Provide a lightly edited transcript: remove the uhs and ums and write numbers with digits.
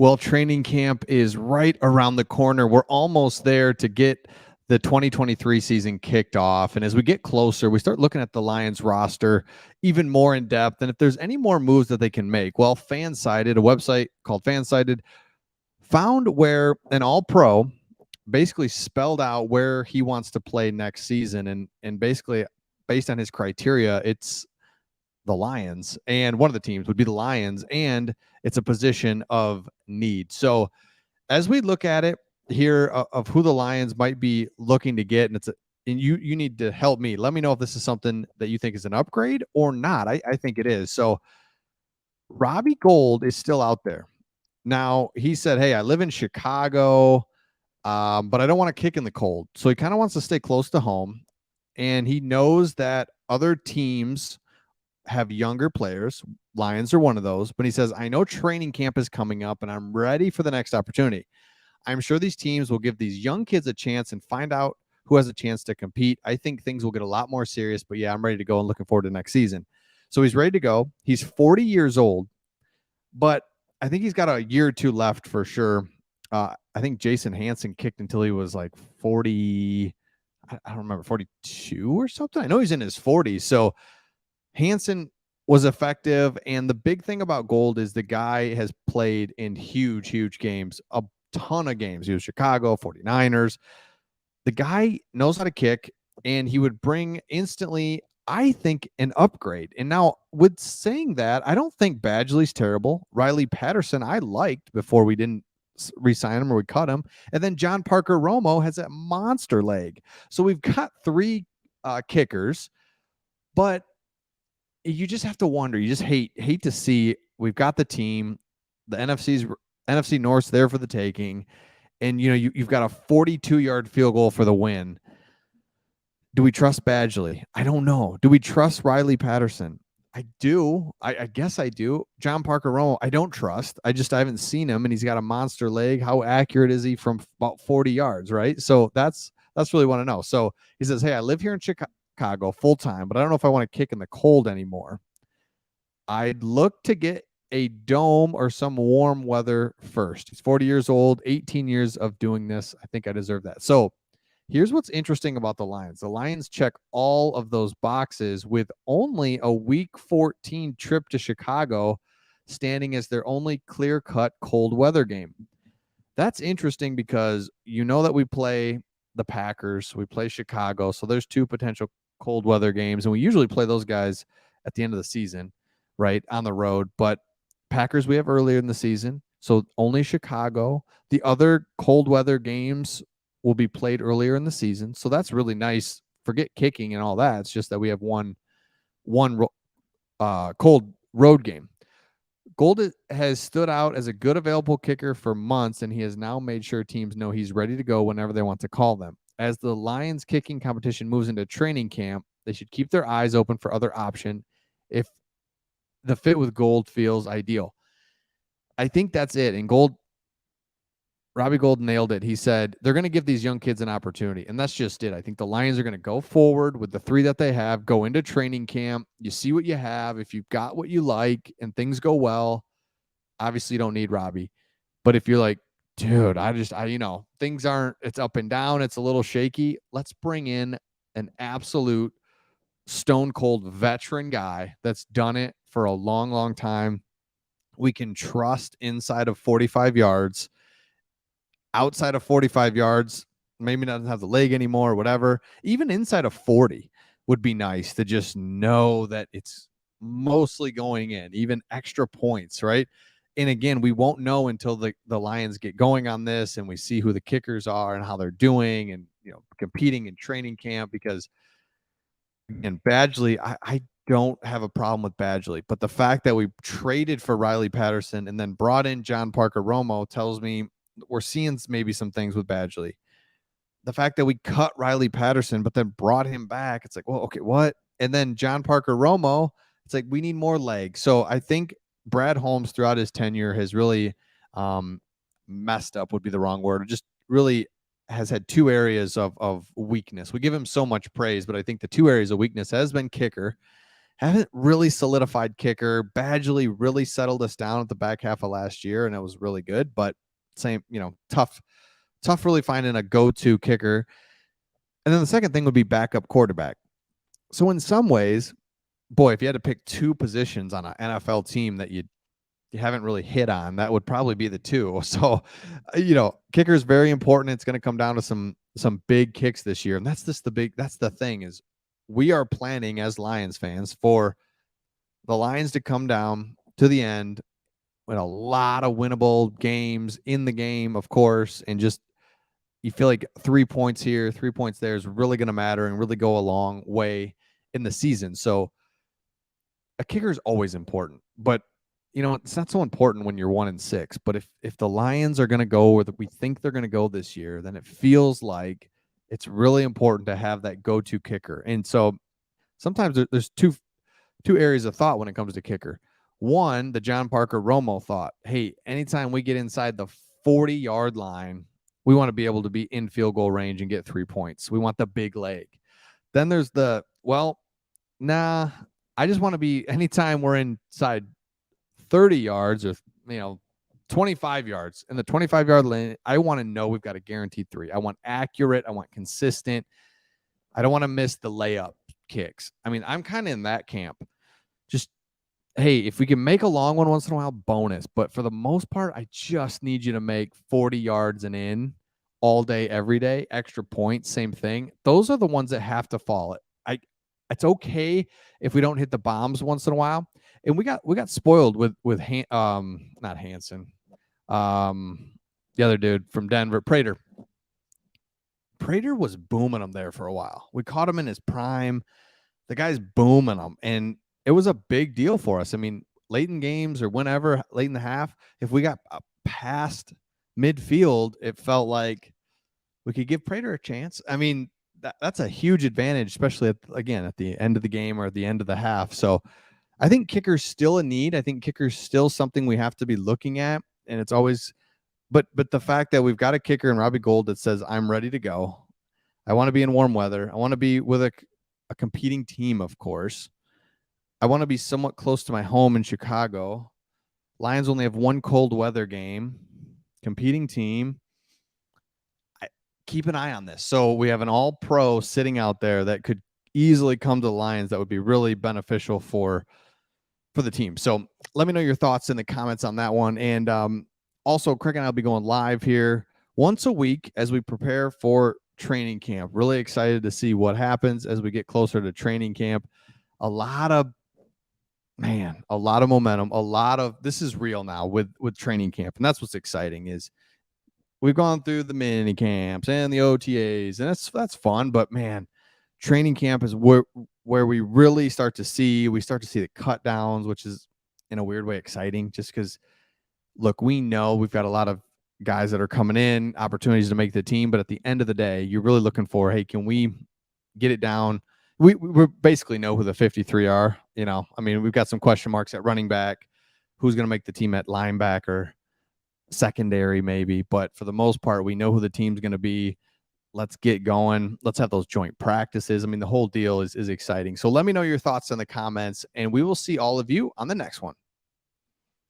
Well, training camp is right around the corner. We're almost there to get the 2023 season kicked off. And as we get closer, we start looking at the Lions roster even more in depth. And if there's any more moves that they can make, well, Fansided, a website called Fansided, found where an all pro basically spelled out where he wants to play next season. And basically, based on his criteria, it's the Lions, and one of the teams would be the Lions, and it's a position of need. So as we look at it here of who the Lions might be looking to get, and you need to help me. Let me know if this is something that you think is an upgrade or not. I think it is. So Robbie Gould is still out there. Now he said, "Hey, I live in Chicago, but I don't want to kick in the cold." So he kind of wants to stay close to home, and he knows that other teams have younger players. Lions are one of those, but he says, I know training camp is coming up and I'm ready for the next opportunity. I'm sure these teams will give these young kids a chance and find out who has a chance to compete. I think things will get a lot more serious, but yeah, I'm ready to go and looking forward to next season. So he's ready to go. He's 40 years old, but I think he's got a year or two left for sure. I think Jason Hansen kicked until he was like 40. I don't remember, 42 or something. I know he's in his 40s. So Hansen was effective. And the big thing about Gould is the guy has played in huge, huge games, a ton of games. He was Chicago 49ers. The guy knows how to kick, and he would bring instantly, I think, an upgrade. And now, with saying that, I don't think Badgley's terrible. Riley Patterson, I liked before we didn't re-sign him or we cut him. And then John Parker Romo has that monster leg. So we've got three kickers, but you just have to wonder. You just hate to see we've got the team, the NFC North's there for the taking, and you've got a 42-yard field goal for the win. Do we trust Badgley? I don't know. Do we trust Riley Patterson? I do. I guess I do. John Parker Romo, I don't trust. I haven't seen him, and he's got a monster leg. How accurate is he from about 40 yards, right? So that's really want to know. So he says, hey, I live here in Chicago full time, but I don't know if I want to kick in the cold anymore. I'd look to get a dome or some warm weather first. He's 40 years old, 18 years of doing this. I think I deserve that. So here's what's interesting about the Lions. The Lions check all of those boxes with only a week 14 trip to Chicago standing as their only clear-cut cold weather game. That's interesting because you know that we play the Packers, we play Chicago, so there's two potential cold weather games, and we usually play those guys at the end of the season, right, on the road. But Packers we have earlier in the season, so only Chicago. The other cold weather games will be played earlier in the season, so that's really nice. Forget kicking and all that. It's just that we have one cold road game. Gould has stood out as a good available kicker for months, and he has now made sure teams know he's ready to go whenever they want to call them. As the Lions kicking competition moves into training camp, they should keep their eyes open for other option if the fit with Gould feels ideal. I think that's it. And Robbie Gould nailed it. He said they're going to give these young kids an opportunity, and that's just it. I think the Lions are going to go forward with the three that they have, go into training camp. You see what you have. If you've got what you like and things go well, obviously you don't need Robbie. But if you're like, dude, things aren't, it's up and down, it's a little shaky, let's bring in an absolute stone cold veteran guy that's done it for a long, long time. We can trust inside of 45 yards. Outside of 45 yards, maybe doesn't have the leg anymore or whatever. Even inside of 40 would be nice to just know that it's mostly going in, even extra points, right? And again, we won't know until the Lions get going on this and we see who the kickers are and how they're doing and, competing in training camp. Because, again, Badgley, I don't have a problem with Badgley, but the fact that we traded for Riley Patterson and then brought in John Parker Romo tells me we're seeing maybe some things with Badgley. The fact that we cut Riley Patterson, but then brought him back, it's like, well, okay, what? And then John Parker Romo, it's like, we need more legs. So I think Brad Holmes throughout his tenure has really messed up, would be the wrong word, just really has had two areas of weakness. We give him so much praise, but I think the two areas of weakness has been kicker, haven't really solidified kicker. Badgley really settled us down at the back half of last year, and it was really good. But same, tough really finding a go-to kicker. And then the second thing would be backup quarterback. So in some ways, boy, if you had to pick two positions on an NFL team that you haven't really hit on, that would probably be the two. So, kicker is very important. It's going to come down to some big kicks this year, and that's the thing is we are planning as Lions fans for the Lions to come down to the end with a lot of winnable games in the game, of course, and just you feel like 3 points here, 3 points there is really going to matter and really go a long way in the season. So a kicker is always important, but it's not so important when you're 1-6. But if the Lions are going to go where we think they're going to go this year, then it feels like it's really important to have that go-to kicker. And so sometimes there's two areas of thought when it comes to kicker. One, the John Parker Romo thought, hey, anytime we get inside the 40-yard line, we want to be able to be in field goal range and get 3 points. We want the big leg. Then there's I just want to be anytime we're inside 30 yards or 25 yards in the 25-yard lane, I want to know we've got a guaranteed 3. I want accurate, I want consistent. I don't want to miss the layup kicks. I mean, I'm kind of in that camp. Just, hey, if we can make a long one once in a while, bonus. But for the most part, I just need you to make 40 yards and in all day, every day. Extra points, same thing. Those are the ones that have to fall. It's okay if we don't hit the bombs once in a while. And we got spoiled with not Hansen, the other dude from Denver, Prater. Prater was booming them there for a while. We caught him in his prime. The guy's booming them, and it was a big deal for us. I mean, late in games or whenever, late in the half, if we got past midfield, it felt like we could give Prater a chance. I mean, that's a huge advantage, especially at the end of the game or at the end of the half. So I think kicker's still a need. I think kicker's still something we have to be looking at. And it's always, but the fact that we've got a kicker in Robbie Gould that says, I'm ready to go. I want to be in warm weather. I want to be with a competing team, of course. I want to be somewhat close to my home in Chicago. Lions only have one cold weather game. Competing team. Keep an eye on this. So we have an all-pro sitting out there that could easily come to the Lions that would be really beneficial for the team. So let me know your thoughts in the comments on that one. And also, Craig and I will be going live here once a week as we prepare for training camp. Really excited to see what happens as we get closer to training camp. A lot of momentum. This is real now with training camp. And that's what's exciting is we've gone through the mini camps and the OTAs, and that's fun. But man, training camp is where we really start to see the cut downs, which is in a weird way exciting. Just because, look, we know we've got a lot of guys that are coming in, opportunities to make the team, but at the end of the day, you're really looking for, hey, can we get it down? We basically know who the 53 are. I mean, we've got some question marks at running back, who's going to make the team at linebacker, secondary maybe, but for the most part, we know who the team's going to be. Let's get going. Let's have those joint practices. I mean, the whole deal is exciting. So let me know your thoughts in the comments, and we will see all of you on the next one.